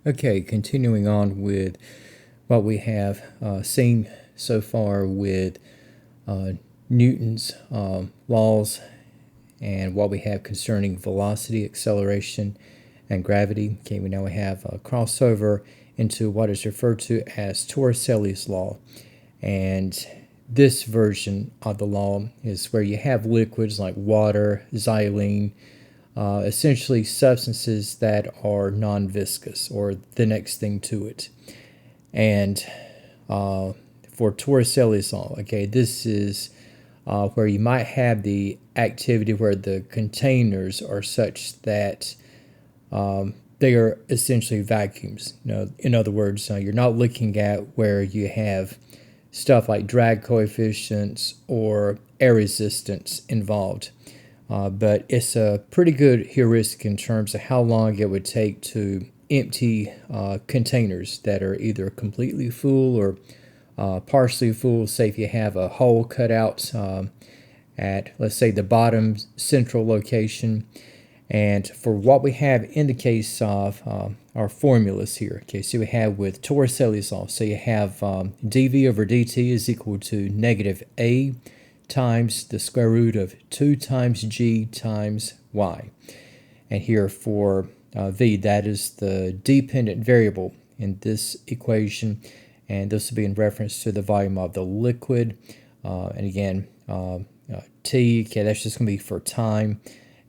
Okay, continuing on with what we have seen so far with uh, Newton's laws and what we have concerning velocity, acceleration, and gravity. Okay, we now have a crossover into what is referred to as Torricelli's law. And this version of the law is where you have liquids like water, xylene, essentially substances that are non-viscous or the next thing to it. And for Torricelli's law, okay, this is where you might have the activity where the containers are such that they are essentially vacuums. In other words, you're not looking at where you have stuff like drag coefficients or air resistance involved. But it's a pretty good heuristic in terms of how long it would take to empty containers that are either completely full or partially full. Say if you have a hole cut out at, let's say, the bottom central location. And for what we have in the case of our formulas here, okay, so we have with Torricelli's law, so you have dV over dt is equal to negative a times the square root of 2 times g times y. And here for v, that is the dependent variable in this equation, and this will be in reference to the volume of the liquid. And again, t, okay, that's just going to be for time.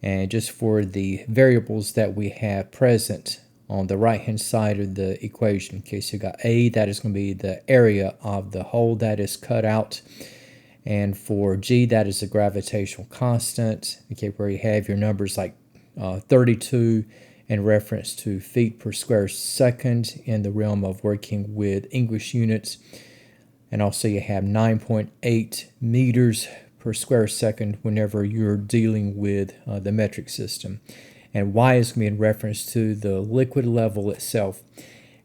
And just for the variables that we have present on the right hand side of the equation, okay, so you got a, that is going to be the area of the hole that is cut out. And for g, that is the gravitational constant, okay, where you have your numbers like 32 in reference to feet per square second in the realm of working with English units. And also you have 9.8 meters per square second whenever you're dealing with the metric system. And y is going to be in reference to the liquid level itself.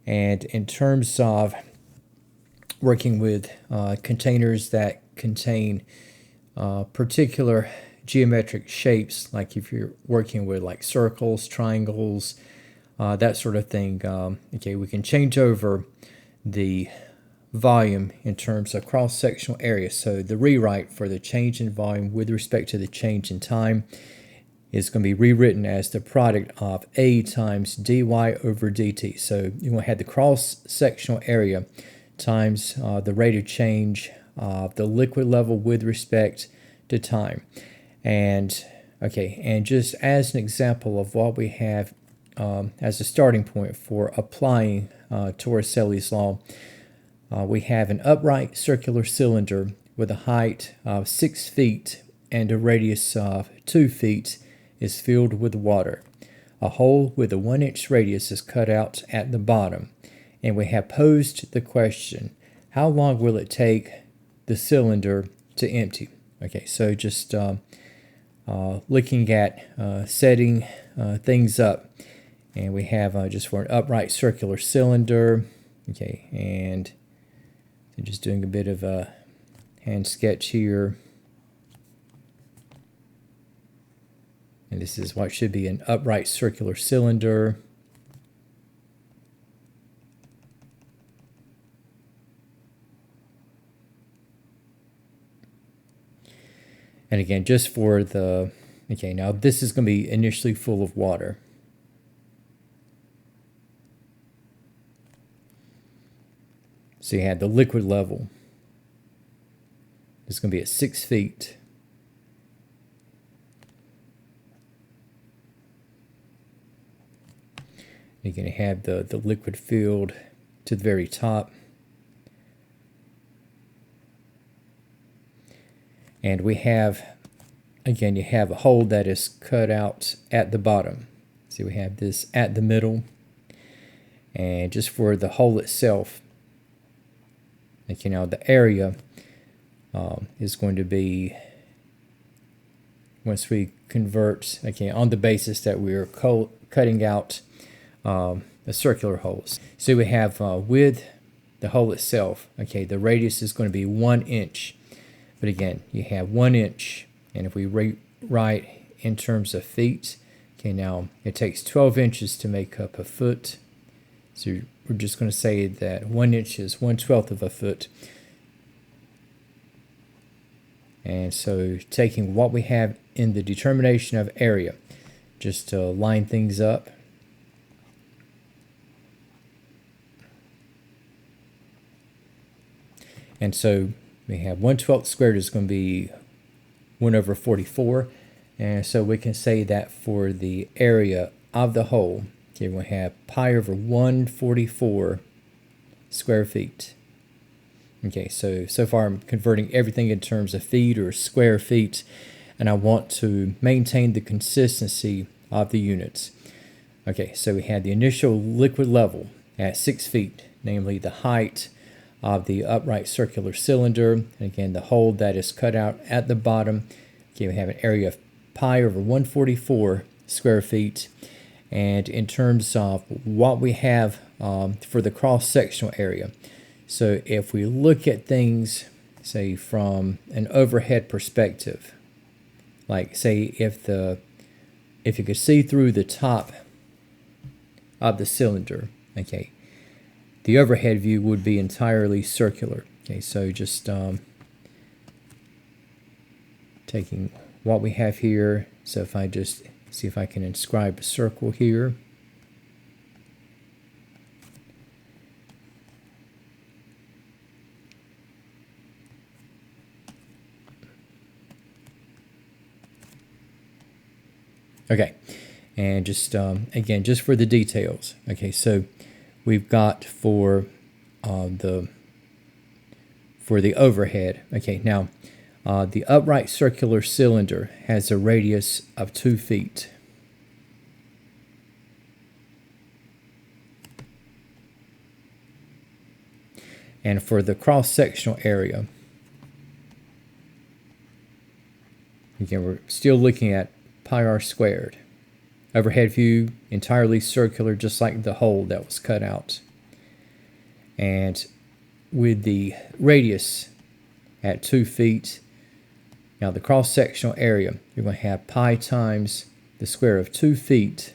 And in terms of working with containers that contain particular geometric shapes, like if you're working with like circles, triangles, that sort of thing, okay, we can change over the volume in terms of cross-sectional area. So the rewrite for the change in volume with respect to the change in time is going to be rewritten as the product of A times dy over dt. So you want to have the cross-sectional area times the rate of change of the liquid level with respect to time. And okay, and just as an example of what we have as a starting point for applying Torricelli's law, we have an upright circular cylinder with a height of 6 feet and a radius of 2 feet is filled with water. A hole with a 1-inch radius is cut out at the bottom, and we have posed the question, how long will it take the cylinder to empty? Okay, so just looking at setting things up, and we have just for an upright circular cylinder, okay, and just doing a bit of a hand sketch here. And this is what should be an upright circular cylinder. And again, just for the, okay, now this is going to be initially full of water. So you have the liquid level. It's going to be at 6 feet. You're going to have the liquid filled to the very top. And we have, again, you have a hole that is cut out at the bottom. See, we have this at the middle. And just for the hole itself, like, you know, the area is going to be, once we convert, okay, on the basis that we're cutting out the circular holes. So we have with the hole itself, okay, the radius is going to be 1 inch. But again, you have 1 inch, and if we rewrite in terms of feet, okay, now it takes 12 inches to make up a foot. So we're just going to say that 1 inch is 1/12 of a foot. And so taking what we have in the determination of area, just to line things up. And so we have 1/12 squared is going to be 1/44. And so we can say that for the area of the whole, okay, we have pi/144 square feet. Okay, so far I'm converting everything in terms of feet or square feet, and I want to maintain the consistency of the units. Okay, so we had the initial liquid level at 6 feet, namely the height of the upright circular cylinder, and again the hole that is cut out at the bottom. Okay, we have an area of pi/144 square feet, and in terms of what we have for the cross-sectional area. So if we look at things, say from an overhead perspective, like say if you could see through the top of the cylinder, okay, the overhead view would be entirely circular. Okay, so just taking what we have here. So if I just see if I can inscribe a circle here. Okay, and just again, just for the details. Okay, so we've got for the overhead. Okay, now the upright circular cylinder has a radius of 2 feet. And for the cross-sectional area, again, we're still looking at pi/r squared. Overhead view, entirely circular, just like the hole that was cut out. And with the radius at 2 feet, now the cross-sectional area, you're going to have pi times the square of 2 feet.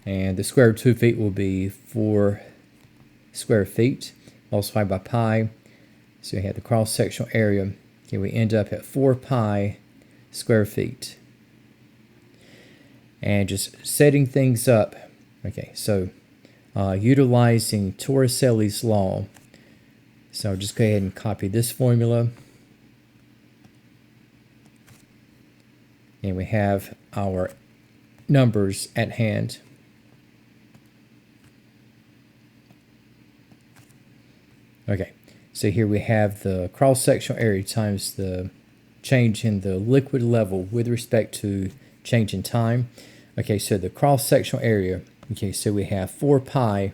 And the square of 2 feet will be 4 square feet, multiplied by pi. So you have the cross-sectional area. Okay, we end up at 4 pi square feet. And just setting things up. Okay, so utilizing Torricelli'S law. So I'll just go ahead and copy this formula. And we have our numbers at hand. Okay, so here we have the cross-sectional area times the change in the liquid level with respect to change in time. Okay, so the cross-sectional area, okay, so we have 4 pi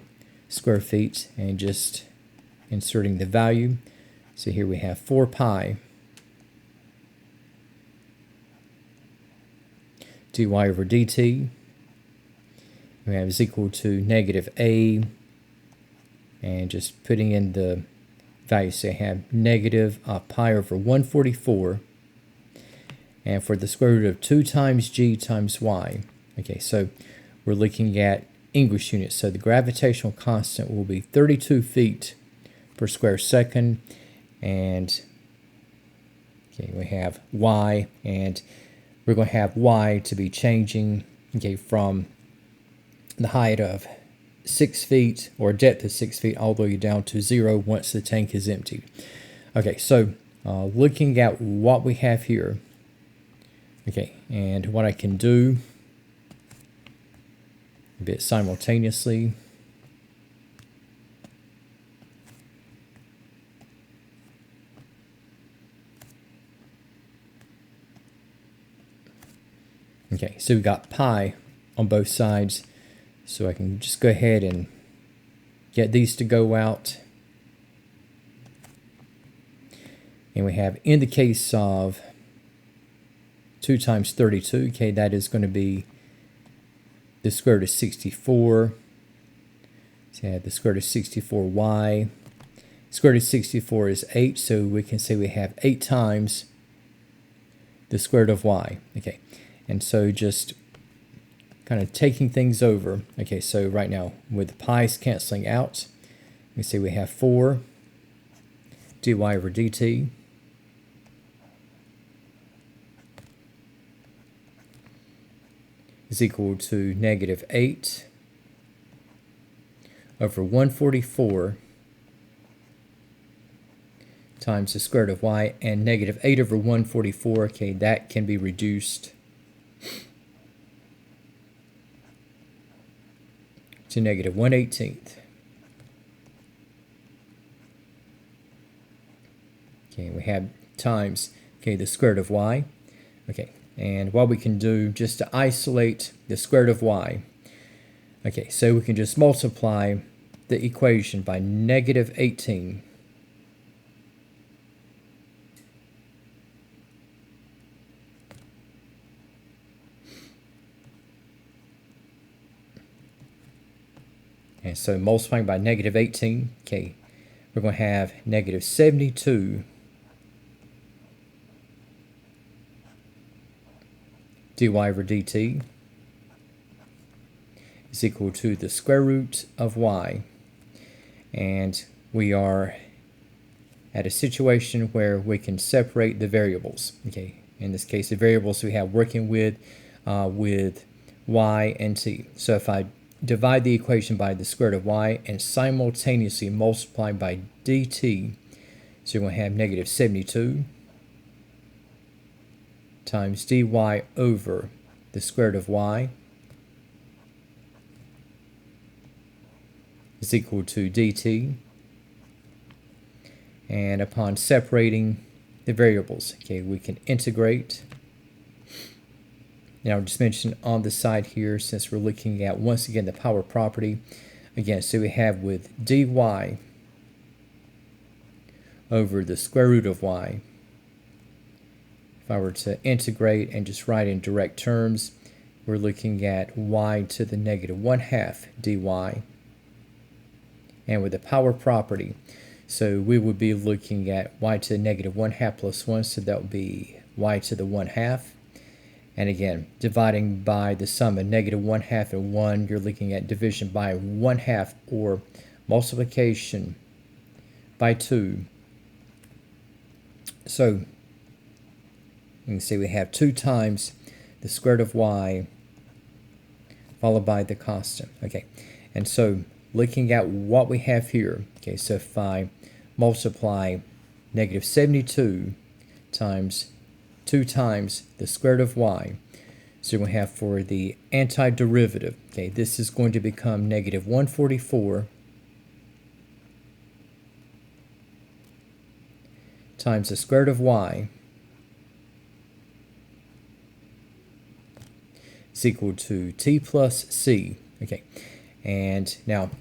square feet, and just inserting the value. So here we have 4 pi dy over dt. We have is equal to -a, and just putting in the value, so I have -pi/144, and for the square root of 2 times g times y. Okay, so we're looking at English units, so the gravitational constant will be 32 feet per square second, and okay, we have y, and we're going to have y to be changing, okay, from the height of 6 feet or depth of 6 feet all the way down to 0 once the tank is emptied. Okay, so looking at what we have here, okay, and what I can do a bit simultaneously. Okay, so we've got pi on both sides, so I can just go ahead and get these to go out. And we have, in the case of 2 times 32, okay, that is going to be the square root of 64. So I have the square root of 64y. Square root of 64 is 8, so we can say we have 8 times the square root of y. Okay, and so just kind of taking things over. Okay, so right now with the pi's canceling out, you see we have 4 dy over dt is equal to negative 8 over 144 times the square root of y, and negative 8 over 144, okay, that can be reduced to negative 1/18. Okay, we have times, okay, the square root of y. Okay, and what we can do just to isolate the square root of y, okay, so we can just multiply the equation by negative 18. And so multiplying by negative 18, okay, we're going to have negative 72 dy over dt is equal to the square root of y. And we are at a situation where we can separate the variables. Okay, in this case, the variables we have working with y and t. So if I divide the equation by the square root of y and simultaneously multiply by dt, so you're going to have negative 72 times dy over the square root of y is equal to dt. And upon separating the variables, okay, we can integrate. Now, I'll just mention on the side here, since we're looking at, once again, the power property, again, so we have with dy over the square root of y. If I were to integrate and just write in direct terms, we're looking at y to the negative 1/2 dy. And with the power property, so we would be looking at y to the negative 1/2 plus 1, so that would be y to the 1/2. And again, dividing by the sum of negative 1/2 and 1, you're looking at division by 1/2 or multiplication by 2. So you can see we have 2 times the square root of y followed by the constant. Okay, and so looking at what we have here, okay, so if I multiply negative 72 times 2 times the square root of y, so we have for the antiderivative, okay, this is going to become negative 144 times the square root of y is equal to t plus c. Okay, and now,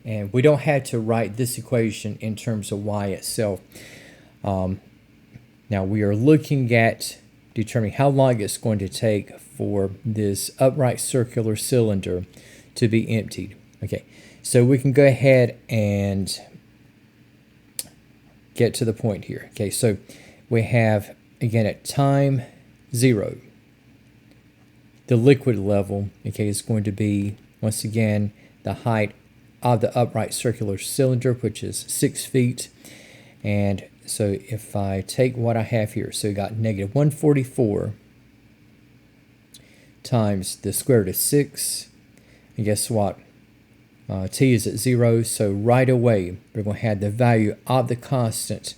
and we don't have to write this equation in terms of y itself. Now we are looking at determining how long it's going to take for this upright circular cylinder to be emptied. Okay, so we can go ahead and get to the point here. Okay, so we have, again, at time 0, the liquid level, okay, is going to be, once again, the height of the upright circular cylinder, which is 6 feet. And so if I take what I have here, so we got negative 144 times the square root of 6, and guess what? T is at 0, so right away we're going to have the value of the constant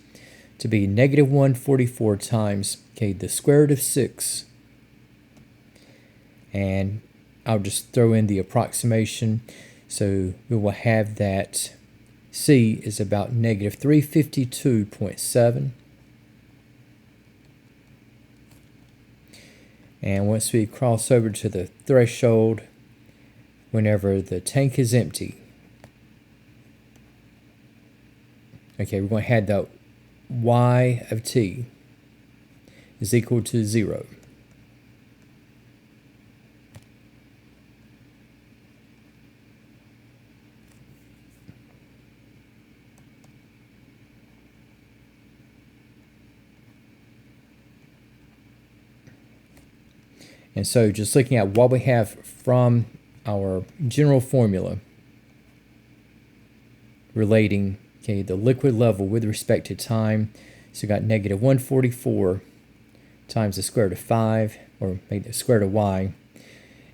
to be negative 144 times, okay, the square root of 6. And I'll just throw in the approximation. So we will have that C is about negative 352.7. And once we cross over to the threshold, whenever the tank is empty, okay, we're going to have the y of t is equal to 0. And so just looking at what we have from our general formula relating, okay, the liquid level with respect to time. So we got negative 144 times the square root of 5, or maybe the square root of y,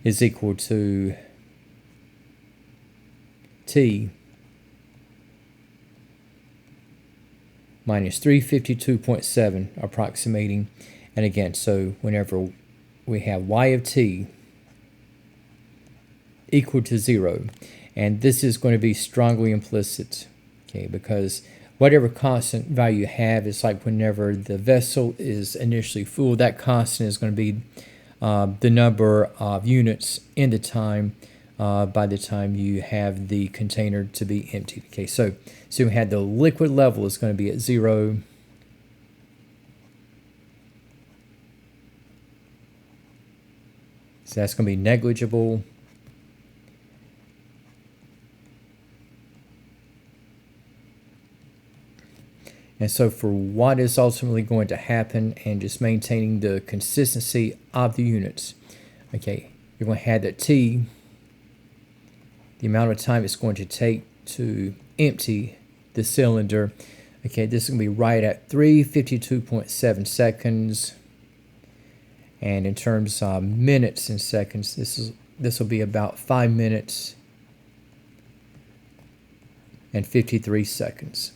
is equal to T minus 352.7, approximating. And again, so whenever we have y of t equal to 0, and this is going to be strongly implicit, okay, because whatever constant value you have, it's like whenever the vessel is initially full, that constant is going to be the number of units in the time by the time you have the container to be emptied. Okay, so we had the liquid level is going to be at 0. So that's going to be negligible. And so for what is ultimately going to happen and just maintaining the consistency of the units, okay, you're going to have that T, the amount of time it's going to take to empty the cylinder. Okay, this is going to be right at 352.7 seconds. And in terms of minutes and seconds, this will be about 5 minutes and 53 seconds.